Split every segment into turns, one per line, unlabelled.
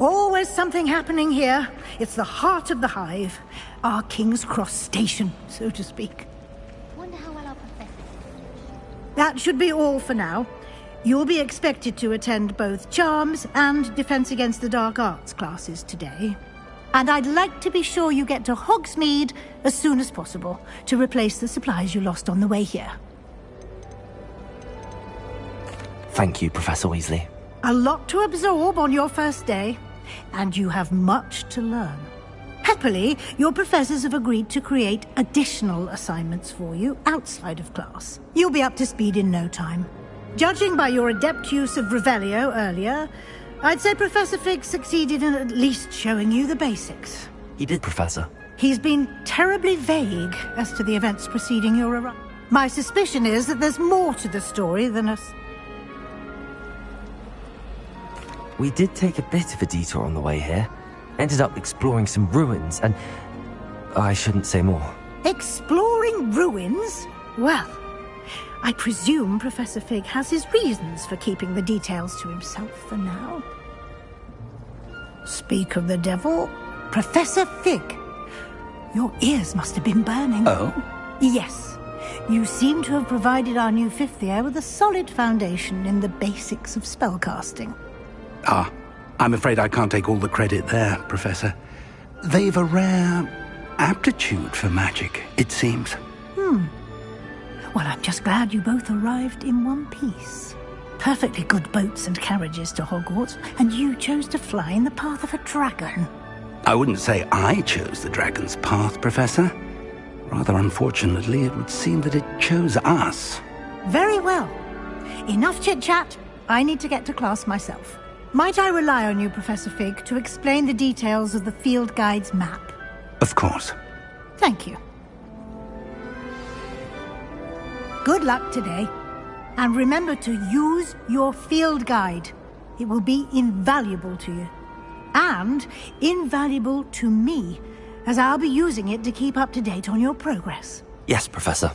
Always something happening here. It's the heart of the hive. Our King's Cross station, so to speak.
Wonder how well our professor...
That should be all for now. You'll be expected to attend both Charms and Defense Against the Dark Arts classes today. And I'd like to be sure you get to Hogsmeade as soon as possible to replace the supplies you lost on the way here.
Thank you, Professor Weasley.
A lot to absorb on your first day, and you have much to learn. Happily, your professors have agreed to create additional assignments for you outside of class. You'll be up to speed in no time. Judging by your adept use of Revelio earlier, I'd say Professor Fig succeeded in at least showing you the basics.
He did, Professor.
He's been terribly vague as to the events preceding your arrival. My suspicion is that there's more to the story than us.
We did take a bit of a detour on the way here. Ended up exploring some ruins and... I shouldn't say more.
Exploring ruins? Well, I presume Professor Fig has his reasons for keeping the details to himself for now. Speak of the devil, Professor Fig. Your ears must have been burning.
Oh?
Yes. You seem to have provided our new fifth year with a solid foundation in the basics of spellcasting.
Ah, I'm afraid I can't take all the credit there, Professor. They've a rare aptitude for magic, it seems.
Well, I'm just glad you both arrived in one piece. Perfectly good boats and carriages to Hogwarts, and you chose to fly in the path of a dragon.
I wouldn't say I chose the dragon's path, Professor. Rather unfortunately, it would seem that it chose us.
Very well. Enough chit-chat. I need to get to class myself. Might I rely on you, Professor Fig, to explain the details of the field guide's map?
Of course.
Thank you. Good luck today. And remember to use your field guide. It will be invaluable to you. And invaluable to me, as I'll be using it to keep up to date on your progress.
Yes, Professor.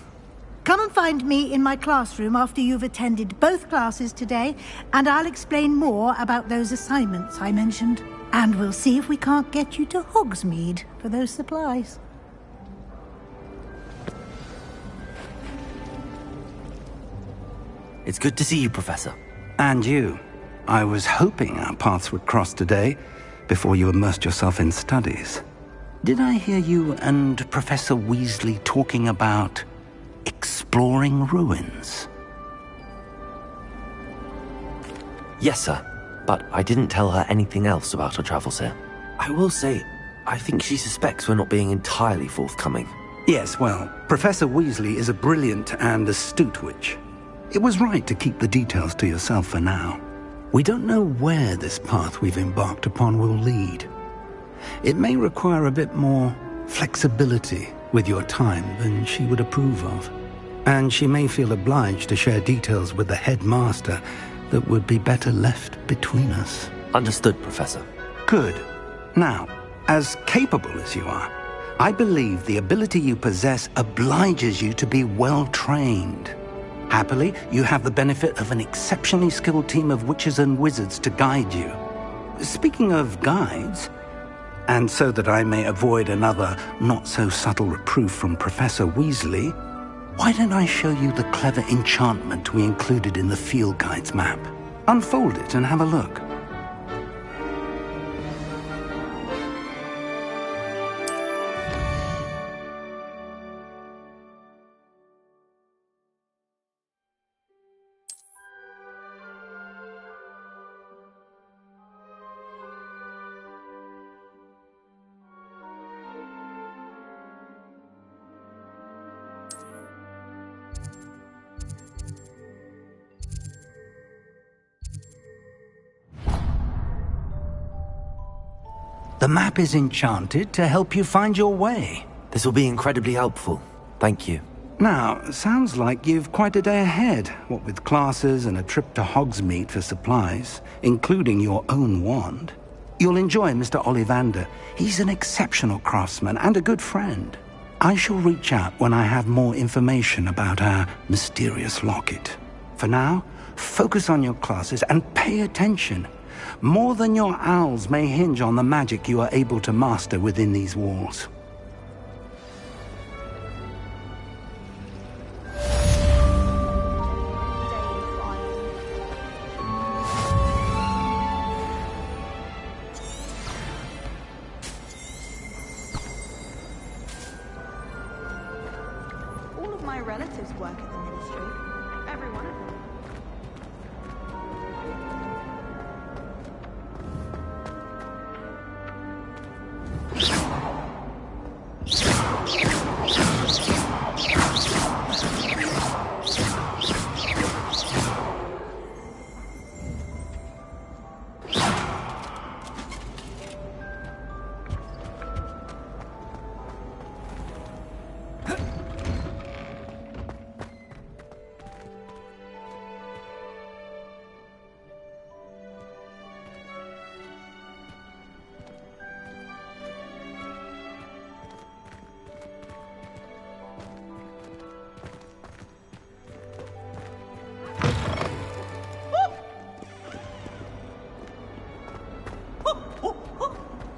Come and find me in my classroom after you've attended both classes today, and I'll explain more about those assignments I mentioned. And we'll see if we can't get you to Hogsmeade for those supplies.
It's good to see you, Professor.
And you. I was hoping our paths would cross today, before you immersed yourself in studies. Did I hear you and Professor Weasley talking about exploring ruins?
Yes, sir. But I didn't tell her anything else about her travels here. I will say, I think she suspects we're not being entirely forthcoming.
Yes, well, Professor Weasley is a brilliant and astute witch. It was right to keep the details to yourself for now. We don't know where this path we've embarked upon will lead. It may require a bit more flexibility with your time than she would approve of. And she may feel obliged to share details with the headmaster that would be better left between us.
Understood, Professor.
Good. Now, as capable as you are, I believe the ability you possess obliges you to be well trained. Happily, you have the benefit of an exceptionally skilled team of witches and wizards to guide you. Speaking of guides, and so that I may avoid another not-so-subtle reproof from Professor Weasley, why don't I show you the clever enchantment we included in the field guide's map? Unfold it and have a look. The map is enchanted to help you find your way.
This will be incredibly helpful. Thank you.
Now, sounds like you've quite a day ahead, what with classes and a trip to Hogsmeade for supplies, including your own wand. You'll enjoy Mr. Ollivander. He's an exceptional craftsman and a good friend. I shall reach out when I have more information about our mysterious locket. For now, focus on your classes and pay attention. More than your owls may hinge on the magic you are able to master within these walls.
All of my relatives work at the ministry. Every one of them.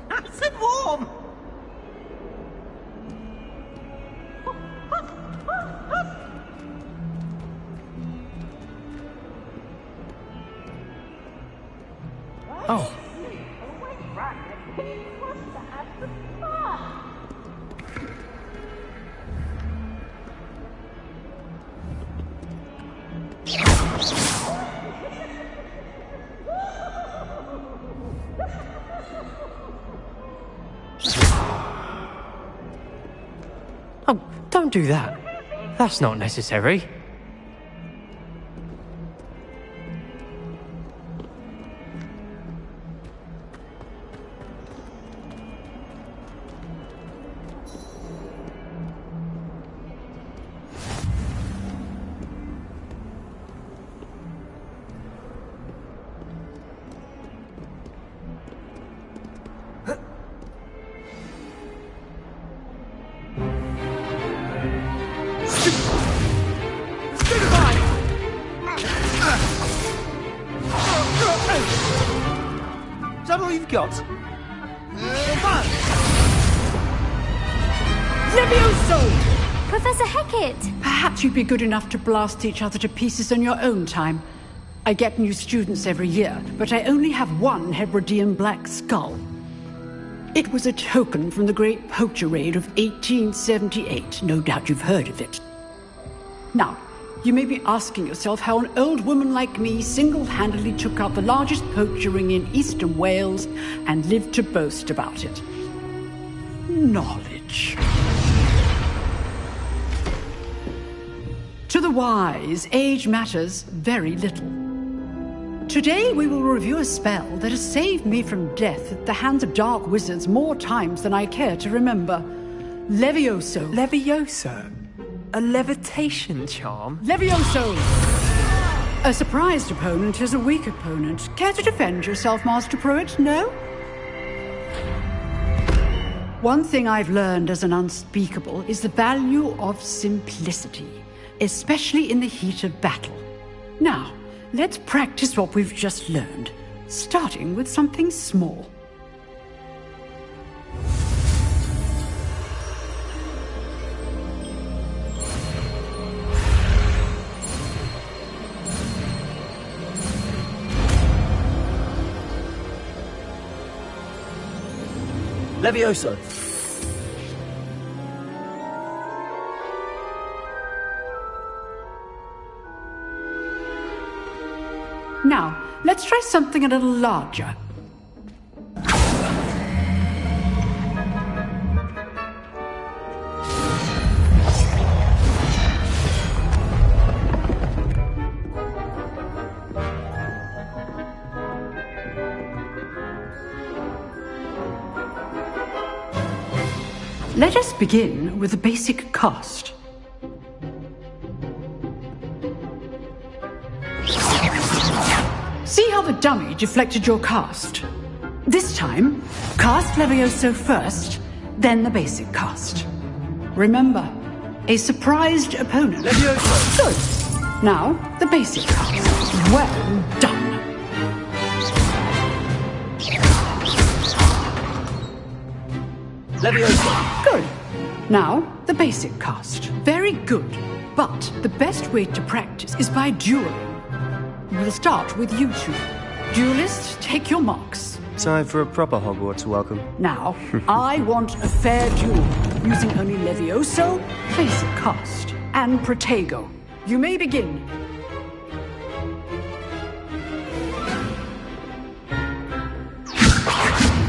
Nice and warm!
Oh. Oh, don't do that. That's not necessary.
Is that all you've got?
Levioso!
Professor Hecat!
Perhaps you'd be good enough to blast each other to pieces on your own time. I get new students every year, but I only have one Hebridean black skull. It was a token from the Great Poacher Raid of 1878. No doubt you've heard of it. Now, you may be asking yourself how an old woman like me single-handedly took out the largest poacher ring in eastern Wales and lived to boast about it. Knowledge. To the wise, age matters very little. Today we will review a spell that has saved me from death at the hands of dark wizards more times than I care to remember. Levioso.
Levioso? A levitation charm?
Levioso! A surprised opponent is a weak opponent. Care to defend yourself, Master Pruitt? No? One thing I've learned as an unspeakable is the value of simplicity, especially in the heat of battle. Now, let's practice what we've just learned, starting with something small.
Levioso.
Now, let's try something a little larger. Let us begin with the basic cast. See how the dummy deflected your cast? This time, cast Levioso first, then the basic cast. Remember, a surprised opponent.
Levioso!
Good. Now, the basic cast. Well done.
Levioso!
Good. Now, the basic cast. Very good. But the best way to practice is by dueling. We'll start with you two. Duelists, take your marks.
Time for a proper Hogwarts welcome.
Now, I want a fair duel, using only Levioso, basic cast, and Protego. You may begin.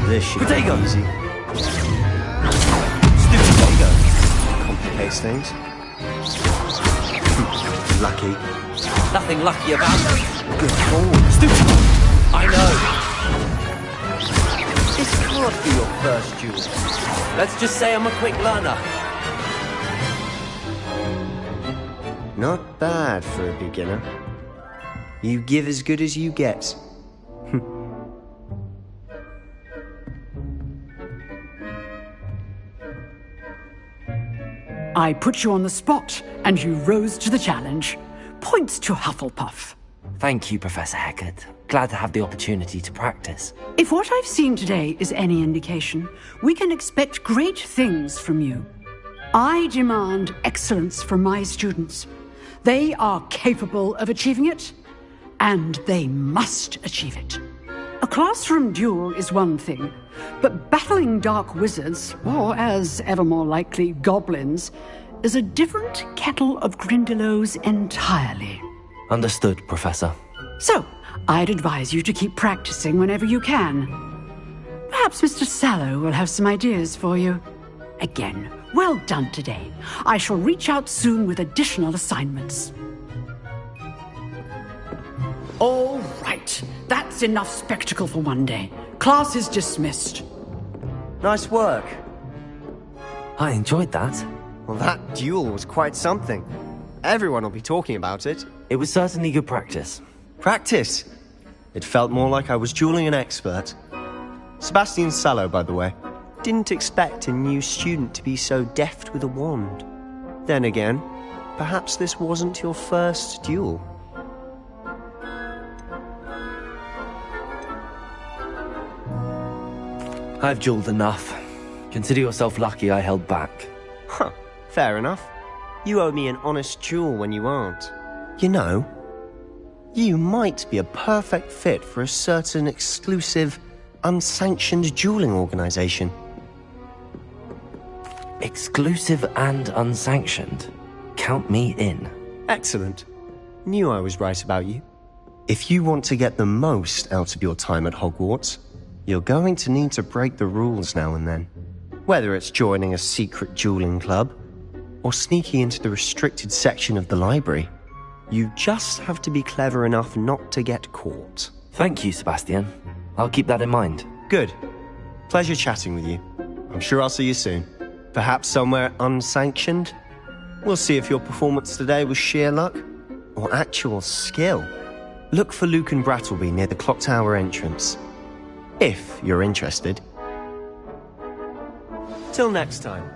This should be
Protego.
easy.
Stupid Protego.
Complicates things. Lucky.
Nothing lucky about it.
Good call.
Stupid. I know. This can't be your first duel. Let's just say I'm a quick learner.
Not bad for a beginner. You give as good as you get.
I put you on the spot, and you rose to the challenge. Points to Hufflepuff.
Thank you, Professor Hecat. Glad to have the opportunity to practice.
If what I've seen today is any indication, we can expect great things from you. I demand excellence from my students. They are capable of achieving it, and they must achieve it. A classroom duel is one thing, but battling dark wizards, or as ever more likely, goblins, is a different kettle of Grindylows entirely.
Understood, Professor.
So, I'd advise you to keep practicing whenever you can. Perhaps Mr. Sallow will have some ideas for you. Again, well done today. I shall reach out soon with additional assignments. All right, that's enough spectacle for one day. Class is dismissed.
Nice work.
I enjoyed that.
Well, that duel was quite something. Everyone will be talking about it.
It was certainly good practice.
Practice. It felt more like I was dueling an expert. Sebastian Sallow, by the way. Didn't expect a new student to be so deft with a wand. Then again, perhaps this wasn't your first duel.
I've dueled enough. Consider yourself lucky I held back.
Huh, fair enough. You owe me an honest duel when you aren't. You know, you might be a perfect fit for a certain exclusive, unsanctioned dueling organization.
Exclusive and unsanctioned. Count me in.
Excellent. Knew I was right about you. If you want to get the most out of your time at Hogwarts, you're going to need to break the rules now and then. Whether it's joining a secret dueling club, or sneaking into the restricted section of the library, you just have to be clever enough not to get caught.
Thank you, Sebastian. I'll keep that in mind.
Good. Pleasure chatting with you. I'm sure I'll see you soon. Perhaps somewhere unsanctioned? We'll see if your performance today was sheer luck or actual skill. Look for Luke and Brattleby near the clock tower entrance. If you're interested. Till next time.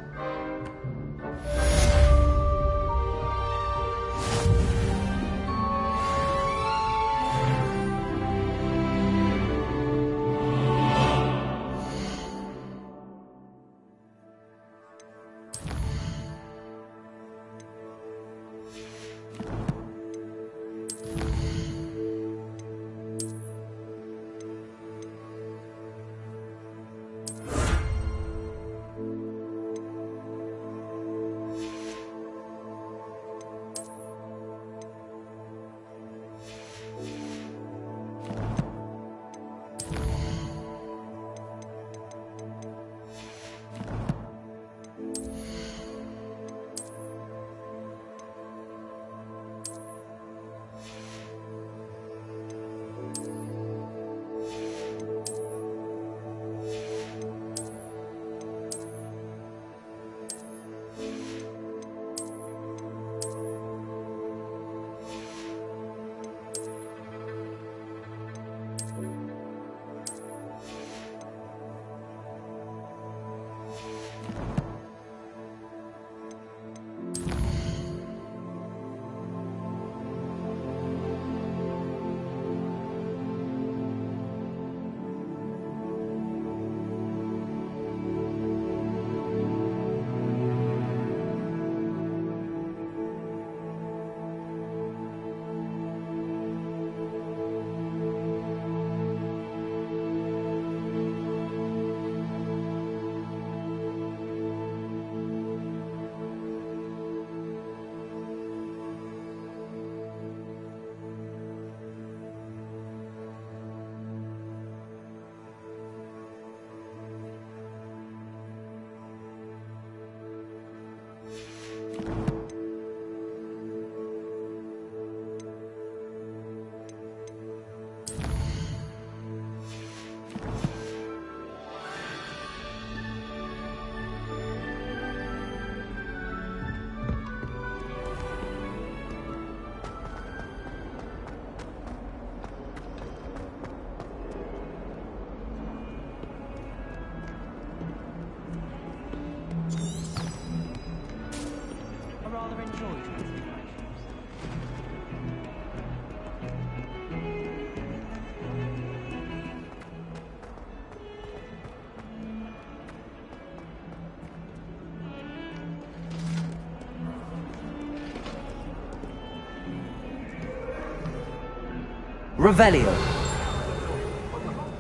Revelio.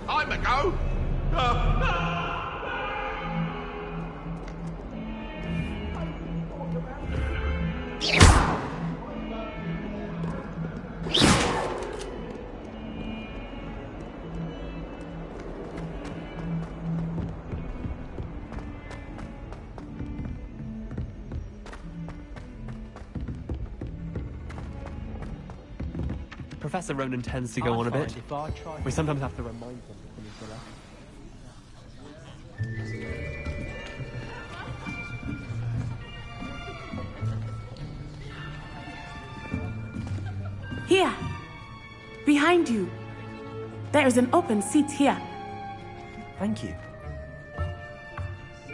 I'm a go.
Professor Ronan tends to go on a bit. We sometimes have to remind him to finish the lesson.
Here. Behind you. There is an open seat here.
Thank you.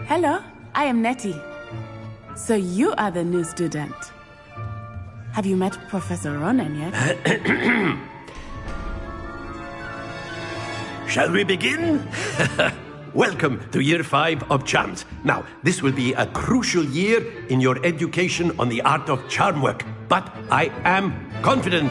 Hello, I am Nettie. So you are the new student. Have you met Professor Ronan yet?
Shall we begin? Welcome to Year 5 of Charms. Now, this will be a crucial year in your education on the art of charm work, but I am confident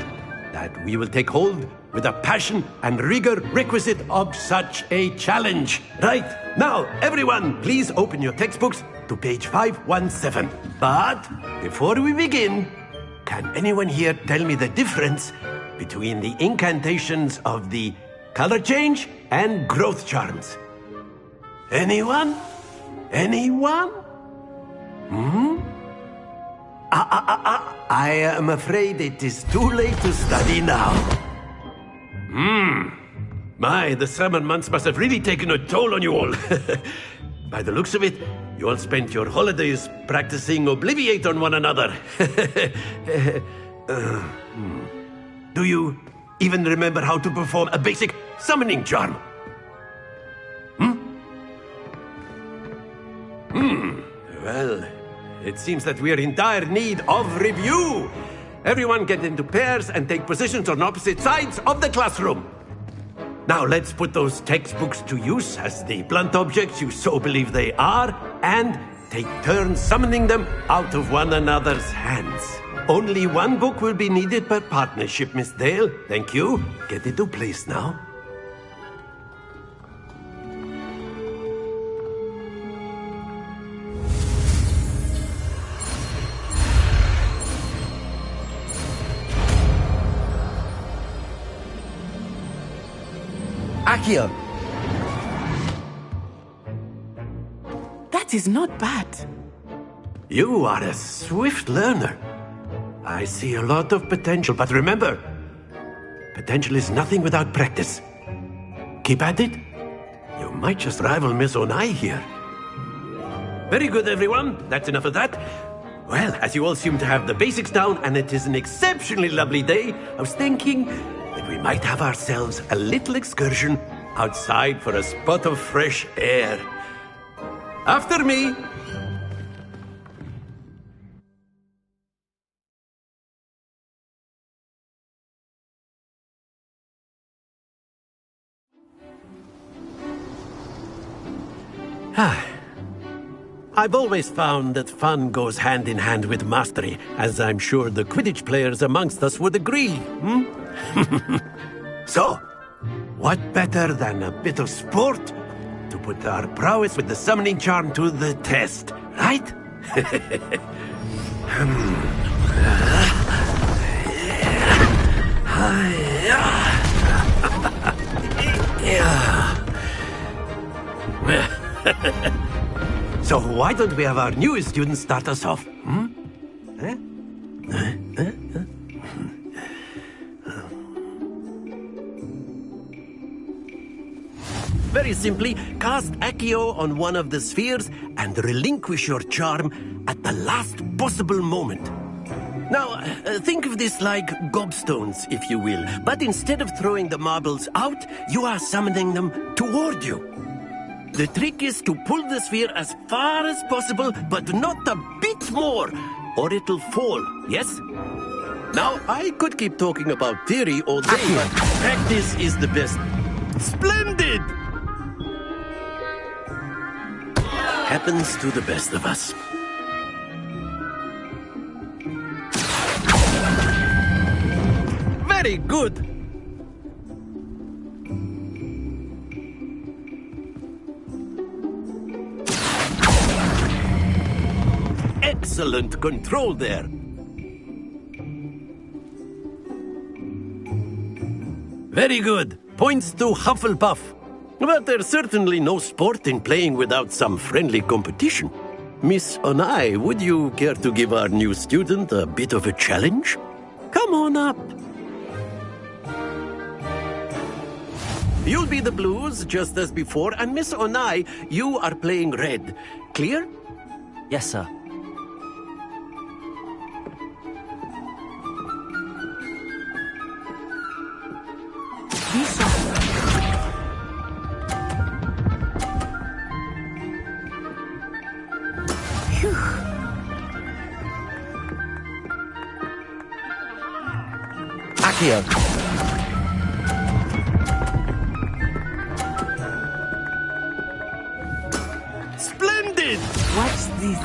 that we will take hold with the passion and rigor requisite of such a challenge. Right, now, everyone, please open your textbooks to page 517. But before we begin, can anyone here tell me the difference between the incantations of the color change and growth charms? Anyone? Anyone? I am afraid it is too late to study now. My, the summer months must have really taken a toll on you all. By the looks of it, you all spent your holidays practicing Obliviate on one another. Do you even remember how to perform a basic summoning charm? Well, it seems that we are in dire need of review. Everyone get into pairs and take positions on opposite sides of the classroom. Now let's put those textbooks to use as the blunt objects you so believe they are, and take turns summoning them out of one another's hands. Only one book will be needed per partnership, Miss Dale. Thank you. Get into place now.
Accio.
That is not bad.
You are a swift learner. I see a lot of potential, but remember, potential is nothing without practice. Keep at it. You might just rival Miss Onai here. Very good, everyone. That's enough of that. Well, as you all seem to have the basics down, and it is an exceptionally lovely day, I was thinking that we might have ourselves a little excursion outside for a spot of fresh air. After me. I've always found that fun goes hand in hand with mastery, as I'm sure the Quidditch players amongst us would agree. So, what better than a bit of sport to put our prowess with the summoning charm to the test, right? So why don't we have our newest student start us off? Very simply, cast Accio on one of the spheres and relinquish your charm at the last possible moment. Now, think of this like gobstones, if you will, but instead of throwing the marbles out, you are summoning them toward you. The trick is to pull the sphere as far as possible, but not a bit more, or it'll fall, yes? Now, I could keep talking about theory all day, but practice is the best. Splendid! Happens to the best of us. Very good. excellent control there. Very good. Points to Hufflepuff. But there's certainly no sport in playing without some friendly competition. Miss Onai, would you care to give our new student a bit of a challenge? Come on up. You'll be the blues, just as before, and Miss Onai, you are playing red. Clear?
Yes, sir. Accio.
Splendid!
Watch this.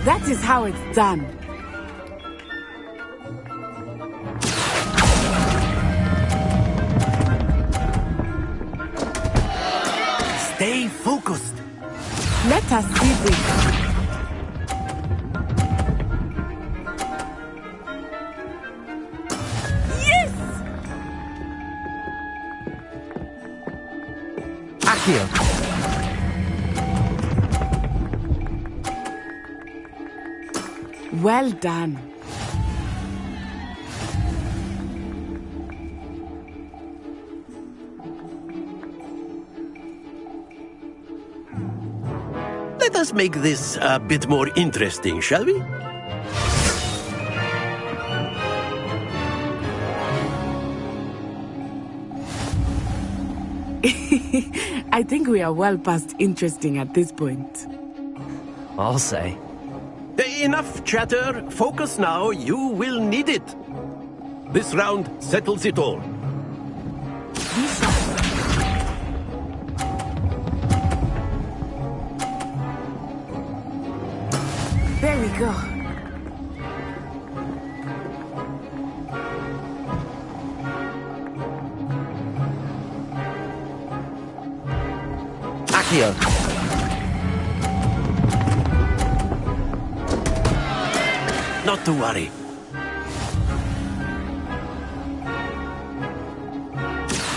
That is how it's done.
Stay focused.
Let us see this. Yes!
Accio.
Well done.
Let us make this a bit more interesting, shall we?
I think we are well past interesting at this point.
I'll say.
Enough chatter. Focus now. You will need it. This round settles it all.
There we go.
Accio.
Not to worry.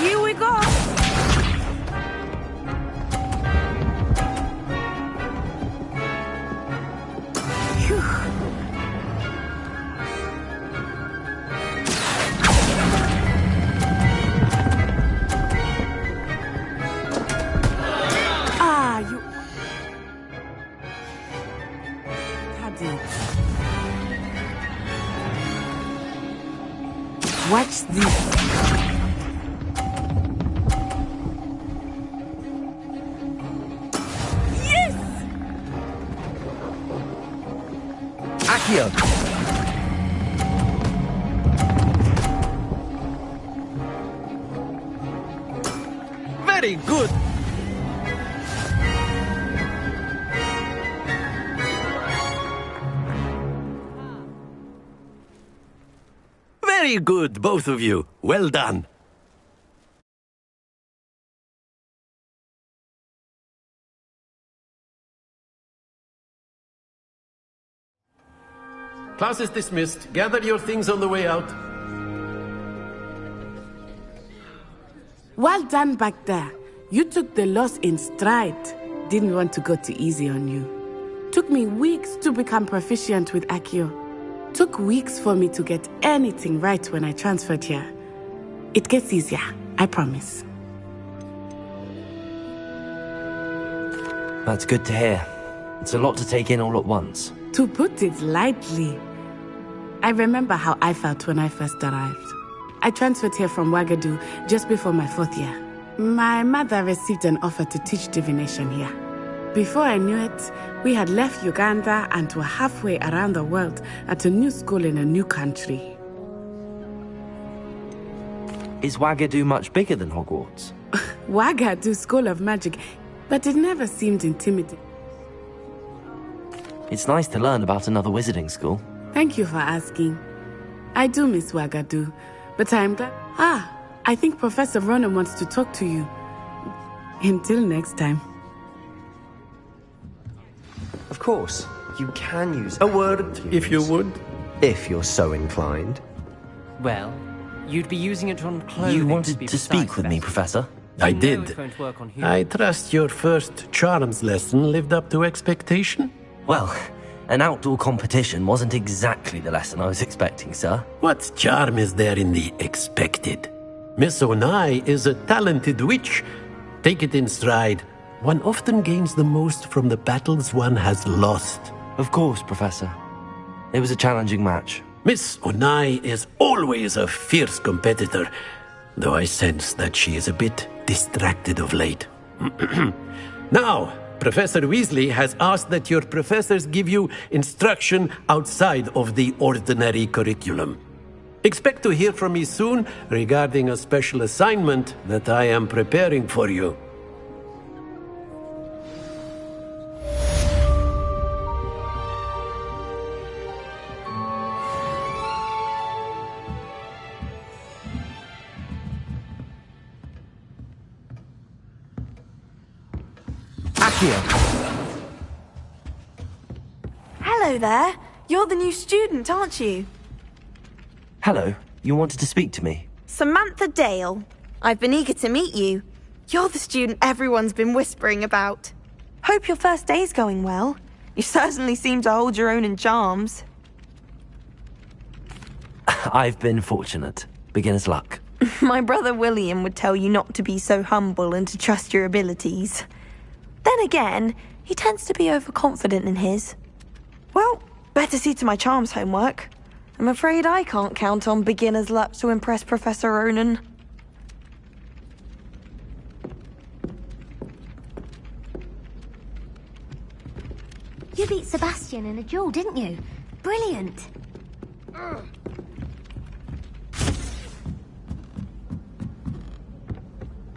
Here we go. Phew. Ah, you had it. Watch this. Yes!
Accio.
Very good. Very good, both of you. Well done. Class is dismissed. Gather your things on the way out.
Well done back there. You took the loss in stride. Didn't want to go too easy on you. Took me weeks to become proficient with Accio. Took weeks for me to get anything right when I transferred here. It gets easier, I promise.
That's good to hear. It's a lot to take in all at once.
To put it lightly, I remember how I felt when I first arrived. I transferred here from Ouagadougou just before my 4th year. My mother received an offer to teach divination here. Before I knew it, we had left Uganda and were halfway around the world at a new school in a new country.
Is Ouagadougou much bigger than Hogwarts?
Ouagadougou School of Magic, but it never seemed intimidating.
It's nice to learn about another wizarding school.
Thank you for asking. I do miss Ouagadougou, but I'm glad... I think Professor Ronan wants to talk to you. Until next time.
Of course, you can use a word
if you would.
If you're so inclined.
Well, you'd be using it on clothing.
You wanted to speak with me, Professor?
I did. I trust your first charms lesson lived up to expectation?
Well, an outdoor competition wasn't exactly the lesson I was expecting, sir.
What charm is there in the expected? Miss Onai is a talented witch. Take it in stride. One often gains the most from the battles one has lost.
Of course, Professor. It was a challenging match.
Miss Onai is always a fierce competitor, though I sense that she is a bit distracted of late. Now, Professor Weasley has asked that your professors give you instruction outside of the ordinary curriculum. Expect to hear from me soon regarding a special assignment that I am preparing for you.
Hello there. You're the new student, aren't you?
Hello, you wanted to speak to me?
Samantha Dale. I've been eager to meet you. You're the student everyone's been whispering about. Hope your first day's going well. You certainly seem to hold your own in charms.
I've been fortunate. Beginner's luck.
My brother William would tell you not to be so humble and to trust your abilities. Then again, he tends to be overconfident in his. Well, better see to my charms homework. I'm afraid I can't count on beginner's luck to impress Professor Ronan.
You beat Sebastian in a duel, didn't you? Brilliant.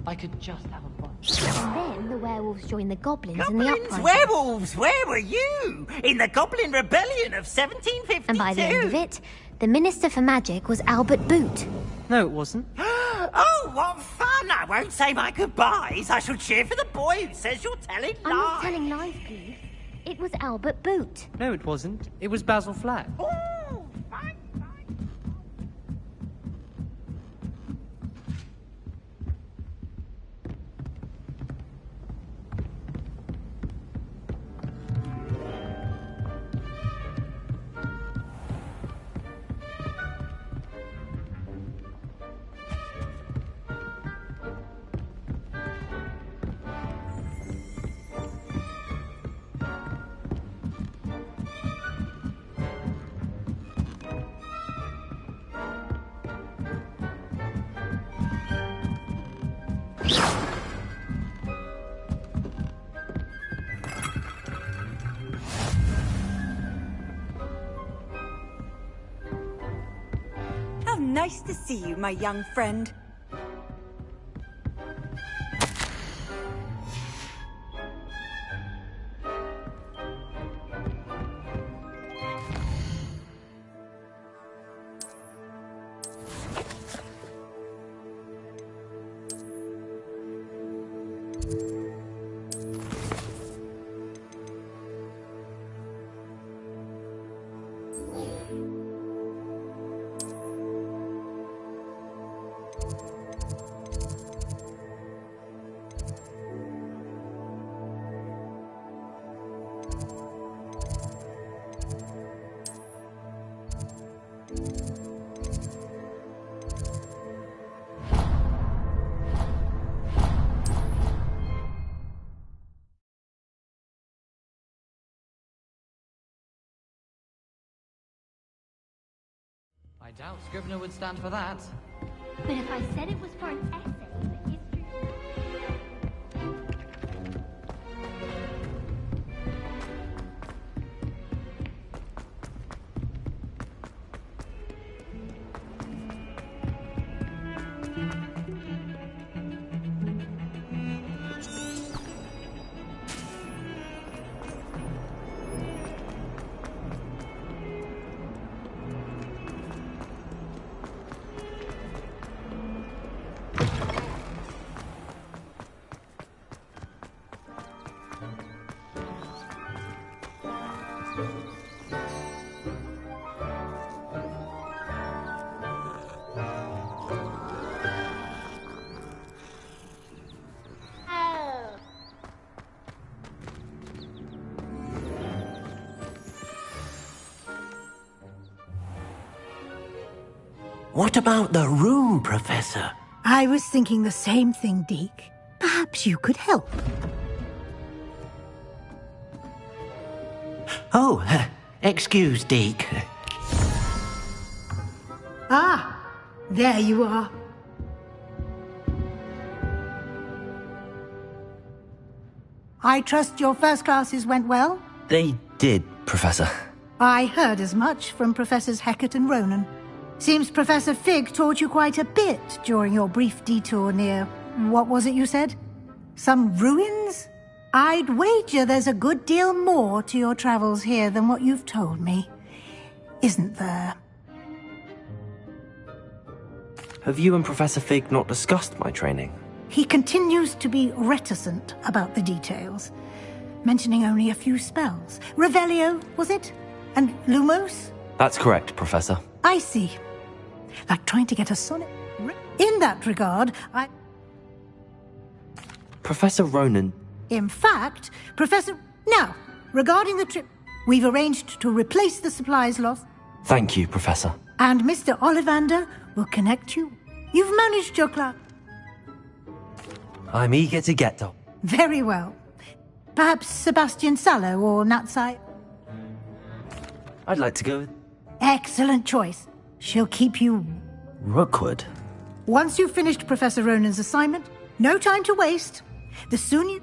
I could just have a fun.
And then the werewolves joined the goblins in the
Goblins,
uprising.
werewolves, where were you? In the Goblin Rebellion of 1752.
And by the end of it, the Minister for Magic was Albert Boot.
No, it wasn't.
Oh, what fun! I won't say my goodbyes. I shall cheer for the boy who says you're telling lies.
I'm not telling lies, please. It was Albert Boot.
No, it wasn't. It was Basil Flack.
Oh, fine.
Nice to see you, my young friend.
I doubt Scrivener would stand for that.
But if I said it was for an essay in the history...
What about the room, Professor?
I was thinking the same thing, Deke. Perhaps you could help.
Oh, excuse, Deke.
Ah, there you are. I trust your first classes went well?
They did, Professor.
I heard as much from Professors Hecat and Ronan. Seems Professor Fig taught you quite a bit during your brief detour near... what was it you said? Some ruins? I'd wager there's a good deal more to your travels here than what you've told me. Isn't there?
Have you and Professor Fig not discussed my training?
He continues to be reticent about the details, mentioning only a few spells. Revelio, was it? And Lumos?
That's correct, Professor.
I see. Like trying to get a sonnet. In that regard,
Professor Ronan...
In fact, Professor... Now, regarding the trip, we've arranged to replace the supplies lost.
Thank you, Professor.
And Mr. Ollivander will connect you. You've managed your class.
I'm eager to get to...
Very well. Perhaps Sebastian Sallow or Natsai?
I'd like to go with...
Excellent choice. She'll keep you...
Rookwood?
Once you've finished Professor Ronan's assignment, no time to waste. The sooner you...